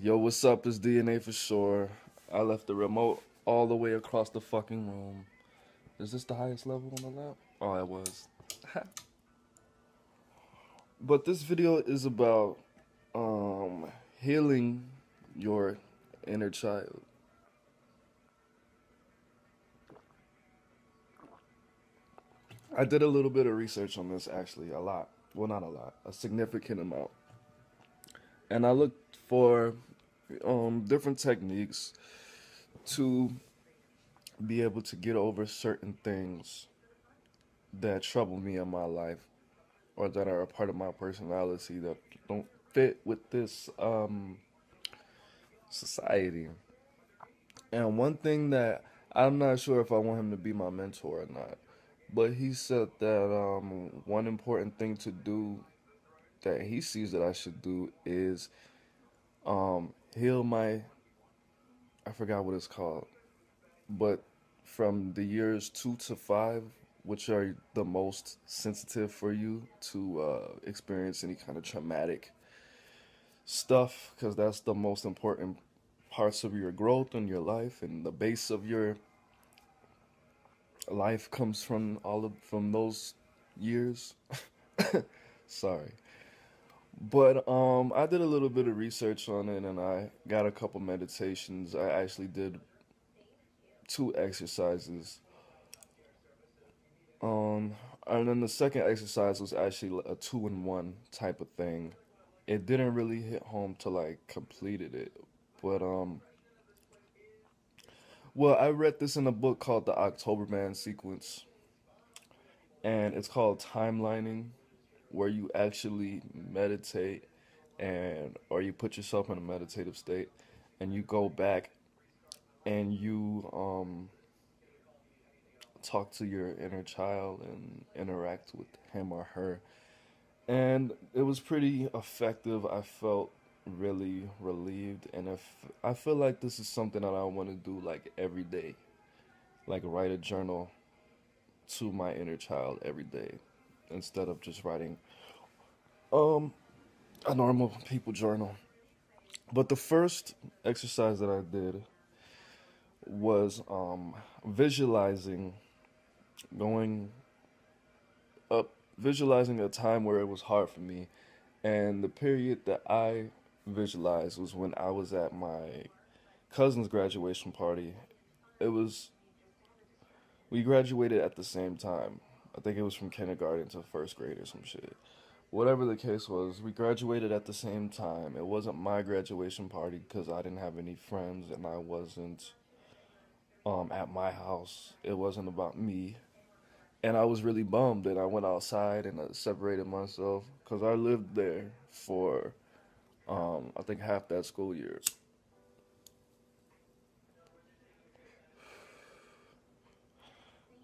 Yo, what's up? It's DNA for sure. I left the remote all the way across the fucking room. Is this the highest level on the lap? Oh, it was. But this video is about healing your inner child. I did a little bit of research on this actually, a lot. Well, not a lot, a significant amount. And I looked for different techniques to be able to get over certain things that trouble me in my life or that are a part of my personality that don't fit with this society. And one thing that I'm not sure if I want him to be my mentor or not, but he said that one important thing to do that he sees that I should do is heal my, I forgot what it's called, but from the years 2 to 5, which are the most sensitive for you to experience any kind of traumatic stuff, because that's the most important parts of your growth in your life, and the base of your life comes from those years. Sorry. But I did a little bit of research on it, and I got a couple meditations. I actually did 2 exercises. And then the second exercise was actually a 2-in-1 type of thing. It didn't really hit home till I completed it, but well, I read this in a book called the October Man Sequence, and it's called timelining, where you actually meditate or you put yourself in a meditative state, and you go back and you talk to your inner child and interact with him or her. And it was pretty effective. I felt really relieved, and if I feel like this is something that I want to do like every day, like write a journal to my inner child every day instead of just writing um a normal people journal. But the first exercise that I did was going up visualizing a time where it was hard for me, and the period that I visualized was when I was at my cousin's graduation party. It was We graduated at the same time. I think it was from kindergarten to first grade or some shit. Whatever the case was, we graduated at the same time. It wasn't my graduation party because I didn't have any friends and I wasn't at my house. It wasn't about me. And I was really bummed that I went outside and I separated myself because I lived there for I think half that school year.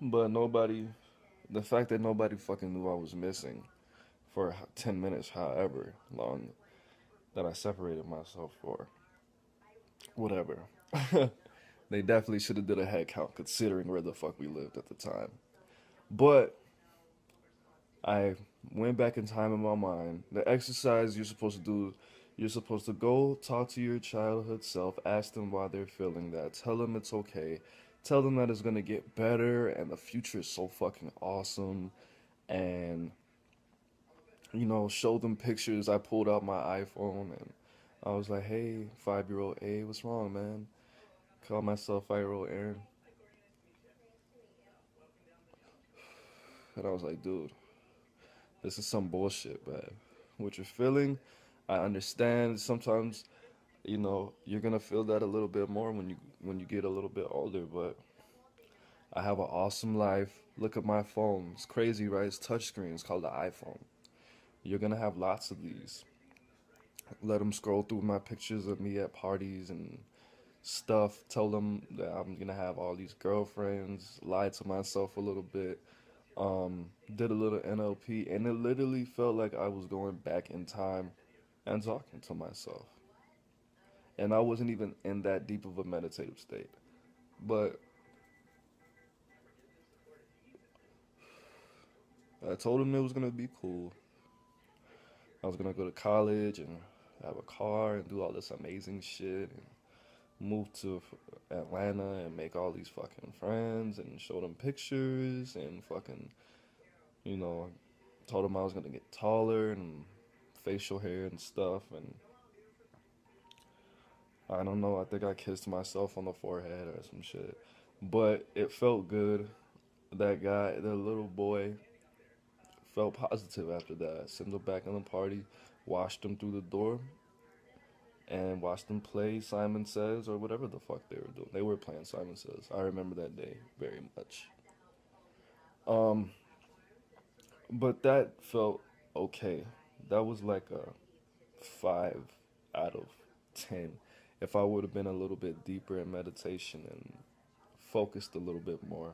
But the fact that nobody fucking knew I was missing for 10 minutes, however long that I separated myself for, whatever. They definitely should have did a head count considering where the fuck we lived at the time. But I went back in time in my mind. The exercise you're supposed to do, you're supposed to go talk to your childhood self, ask them why they're feeling that, tell them it's okay, tell them that it's gonna get better and the future is so fucking awesome, and show them pictures. I pulled out my iPhone and I was like, hey, 5-year-old A, what's wrong, man? Call myself 5-year-old Aaron. And I was like, dude, this is some bullshit, man. What you're feeling, I understand. Sometimes, you're gonna feel that a little bit more when you get a little bit older, but I have an awesome life. Look at my phone. It's crazy, right? It's touchscreen. It's called the iPhone. You're gonna have lots of these. Let them scroll through my pictures of me at parties and stuff. Tell them that I'm gonna have all these girlfriends. Lie to myself a little bit. Did a little NLP, and it literally felt like I was going back in time and talking to myself. And I wasn't even in that deep of a meditative state. But I told him it was gonna be cool. I was gonna go to college and have a car and do all this amazing shit and move to Atlanta and make all these fucking friends and show them pictures and fucking, you know, told them I was gonna get taller and facial hair and stuff. And I don't know, I think I kissed myself on the forehead or some shit. But it felt good. That guy, the little boy, felt positive after that. Sent him back in the party, watched him through the door, and watched them play Simon Says or whatever the fuck they were doing. They were playing Simon Says. I remember that day very much. Um, but that felt okay. That was like a 5 out of 10. If I would have been a little bit deeper in meditation and focused a little bit more,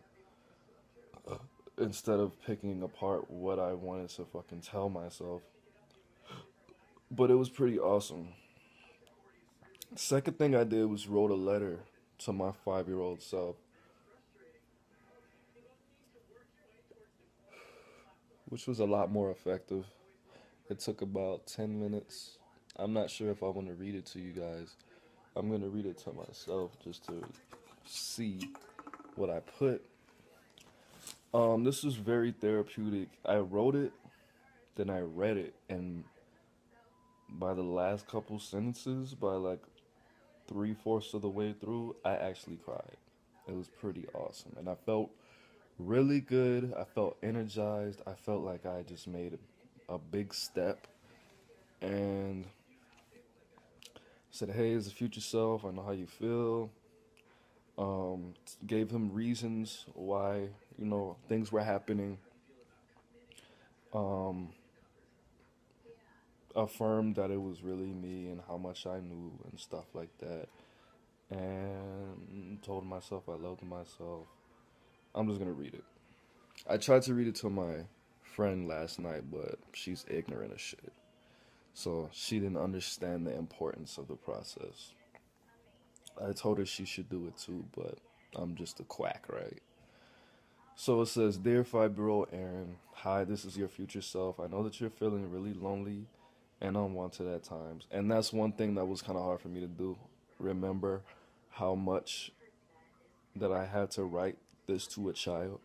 instead of picking apart what I wanted to fucking tell myself. But it was pretty awesome. Second thing I did was wrote a letter to my 5-year-old self, which was a lot more effective. It took about 10 minutes. I'm not sure if I want to read it to you guys. I'm going to read it to myself just to see what I put. This was very therapeutic. I wrote it, then I read it, and by the last couple sentences, by like 3/4 of the way through, I actually cried. It was pretty awesome. And I felt really good. I felt energized. I felt like I just made a big step. And said, hey, as a future self, I know how you feel. Gave him reasons why, things were happening. Affirmed that it was really me and how much I knew and stuff like that. And told myself I loved myself. I'm just going to read it. I tried to read it to my friend last night, but she's ignorant as shit. So she didn't understand the importance of the process. I told her she should do it too, but I'm just a quack, right? So it says, Dear 5-year-old Aaron, hi, this is your future self. I know that you're feeling really lonely and unwanted at times. And that's one thing that was kind of hard for me to do. Remember how much that I had to write this to a child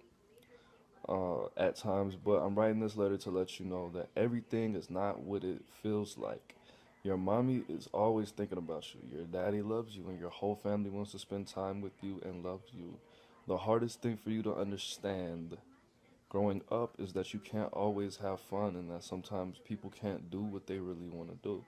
at times. But I'm writing this letter to let you know that everything is not what it feels like. Your mommy is always thinking about you. Your daddy loves you and your whole family wants to spend time with you and love you. The hardest thing for you to understand growing up is that you can't always have fun and that sometimes people can't do what they really want to do.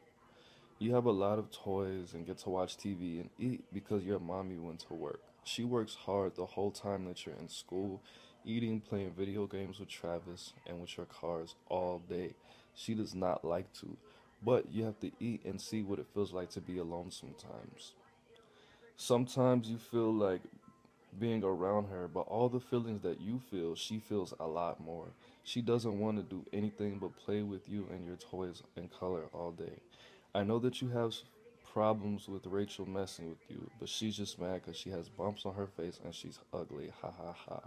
You have a lot of toys and get to watch TV and eat because your mommy went to work. She works hard the whole time that you're in school, eating, playing video games with Travis and with your cars all day. She does not like to, but you have to eat and see what it feels like to be alone sometimes. Sometimes you feel like being around her, but all the feelings that you feel, she feels a lot more. She doesn't want to do anything but play with you and your toys and color all day. I know that you have problems with Rachel messing with you, but she's just mad because she has bumps on her face and she's ugly. Ha ha ha.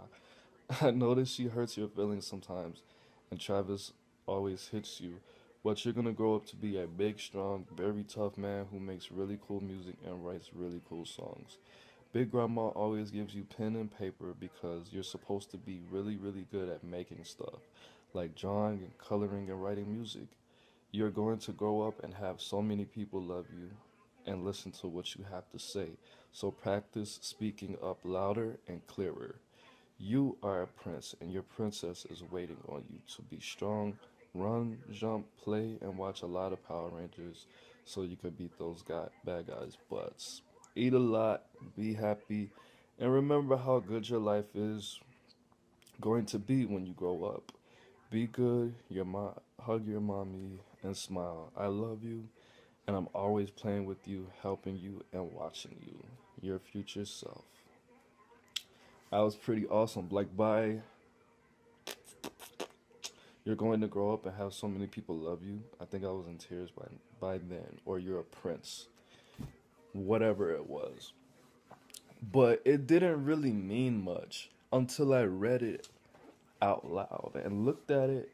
I know that she hurts your feelings sometimes, and Travis always hits you, but you're gonna grow up to be a big, strong, very tough man who makes really cool music and writes really cool songs. Big Grandma always gives you pen and paper because you're supposed to be really, really good at making stuff, like drawing and coloring and writing music. You're going to grow up and have so many people love you and listen to what you have to say. So practice speaking up louder and clearer. You are a prince and your princess is waiting on you to be strong, run, jump, play, and watch a lot of Power Rangers so you can beat those bad guys' butts. Eat a lot, be happy, and remember how good your life is going to be when you grow up. Be good, hug your mommy, and smile. I love you, and I'm always playing with you, helping you, and watching you. Your future self. That was pretty awesome. You're going to grow up and have so many people love you. I think I was in tears by then. Or you're a prince. Whatever it was. But it didn't really mean much until I read it out loud and looked at it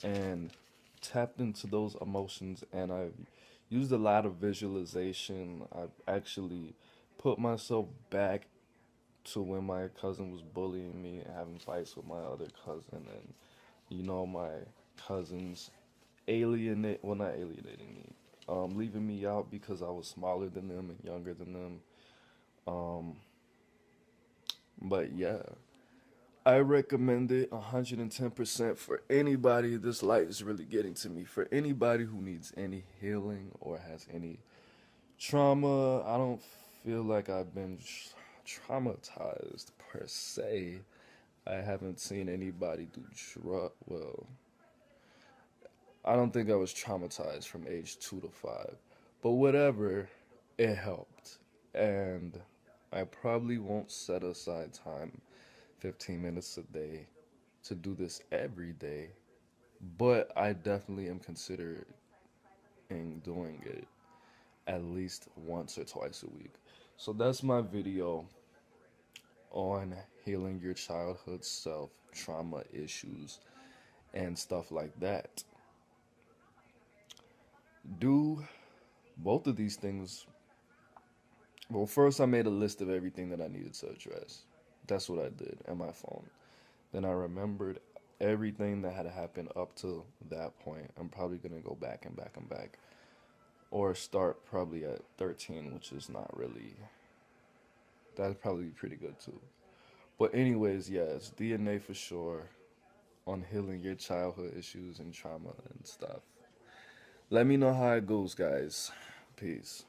and tapped into those emotions, and I used a lot of visualization. I actually put myself back to when my cousin was bullying me and having fights with my other cousin, and my cousins not alienating me, leaving me out because I was smaller than them and younger than them. Um, but yeah, I recommend it 110% for anybody. This light is really getting to me. For anybody who needs any healing or has any trauma. I don't feel like I've been traumatized per se. I haven't seen anybody do well, I don't think I was traumatized from age 2 to 5, but whatever, it helped. And I probably won't set aside time, 15 minutes a day, to do this every day, but I definitely am considering doing it at least once or twice a week. So that's my video on healing your childhood self, trauma issues, and stuff like that. Do both of these things. Well, first I made a list of everything that I needed to address. That's what I did on my phone. Then I remembered everything that had happened up to that point. I'm probably going to go back and back and back. Or start probably at 13, which is not really... That'd probably be pretty good too. But anyways, yes, DNA for sure on healing your childhood issues and trauma and stuff. Let me know how it goes, guys. Peace.